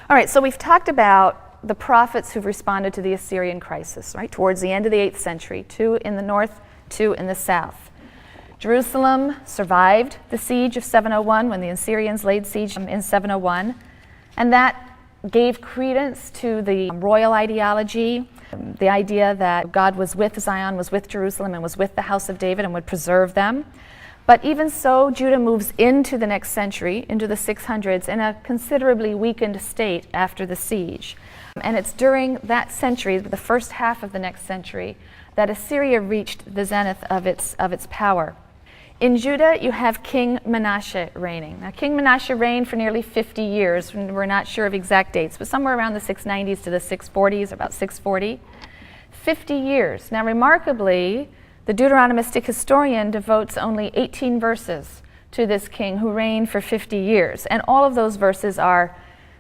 All right, so we've talked about the prophets who've responded to the Assyrian crisis, right? Towards the end of the 8th century, 2 in the north, 2 in the south. Jerusalem survived the siege of 701 when the Assyrians laid siege in 701, and that gave credence to the royal ideology, the idea that God was with Zion, was with Jerusalem, and was with the house of David and would preserve them. But even so, Judah moves into the next century, into the 600s, in a considerably weakened state after the siege. And it's during that century, the first half of the next century, that Assyria reached the zenith of its power. In Judah, you have King Manasseh reigning. Now, King Manasseh reigned for nearly 50 years. We're not sure of exact dates, but somewhere around the 690s to the 640s, about 640. 50 years. Now, remarkably, the Deuteronomistic historian devotes only 18 verses to this king who reigned for 50 years, and all of those verses are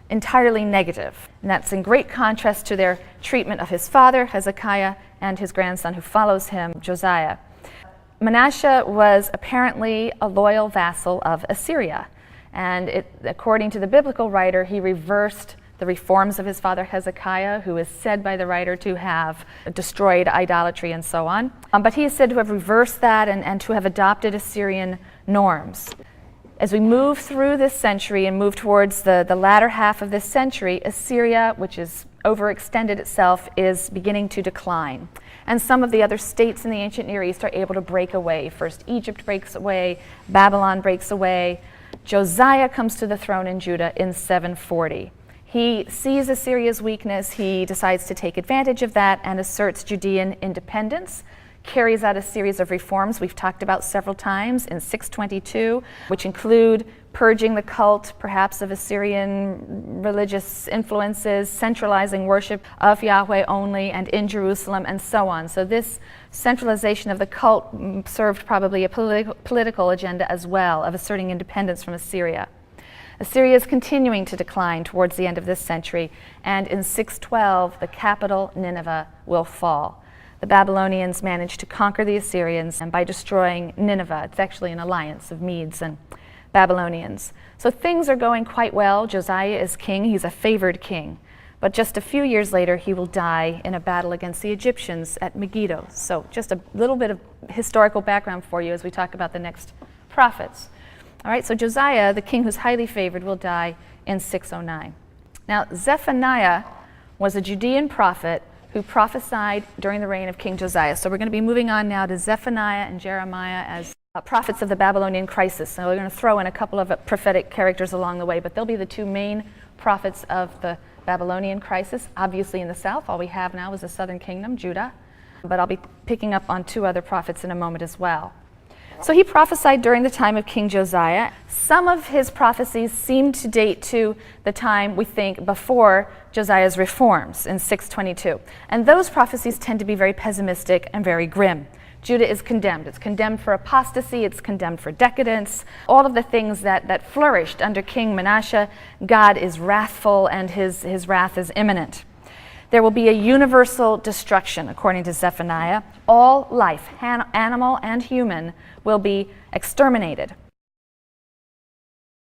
entirely negative. And that's in great contrast to their treatment of his father, Hezekiah, and his grandson who follows him, Josiah. Manasseh was apparently a loyal vassal of Assyria, and according to the biblical writer, he reversed the reforms of his father Hezekiah, who is said by the writer to have destroyed idolatry and so on. But he is said to have reversed that and to have adopted Assyrian norms. As we move through this century and move towards the latter half of this century, Assyria, which is overextended itself, is beginning to decline. And some of the other states in the ancient Near East are able to break away. First, Egypt breaks away, Babylon breaks away. Josiah comes to the throne in Judah in 740. He sees Assyria's weakness, he decides to take advantage of that and asserts Judean independence, carries out a series of reforms we've talked about several times in 622, which include purging the cult, perhaps of Assyrian religious influences, centralizing worship of Yahweh only and in Jerusalem, and so on. So this centralization of the cult served probably a political agenda as well, of asserting independence from Assyria. Assyria is continuing to decline towards the end of this century, and in 612, the capital, Nineveh, will fall. The Babylonians managed to conquer the Assyrians and by destroying Nineveh. It's actually an alliance of Medes and Babylonians. So things are going quite well. Josiah is king. He's a favored king. But just a few years later, he will die in a battle against the Egyptians at Megiddo. So just a little bit of historical background for you as we talk about the next prophets. All right, so Josiah, the king who's highly favored, will die in 609. Now, Zephaniah was a Judean prophet who prophesied during the reign of King Josiah. So we're going to be moving on now to Zephaniah and Jeremiah as prophets of the Babylonian crisis. So we're going to throw in a couple of prophetic characters along the way, but they'll be the two main prophets of the Babylonian crisis. Obviously in the south, all we have now is the southern kingdom, Judah, but I'll be picking up on two other prophets in a moment as well. So he prophesied during the time of King Josiah. Some of his prophecies seem to date to the time, we think, before Josiah's reforms in 622. And those prophecies tend to be very pessimistic and very grim. Judah is condemned. It's condemned for apostasy. It's condemned for decadence. All of the things that flourished under King Manasseh, God is wrathful and his wrath is imminent. There will be a universal destruction, according to Zephaniah. All life, animal and human, will be exterminated.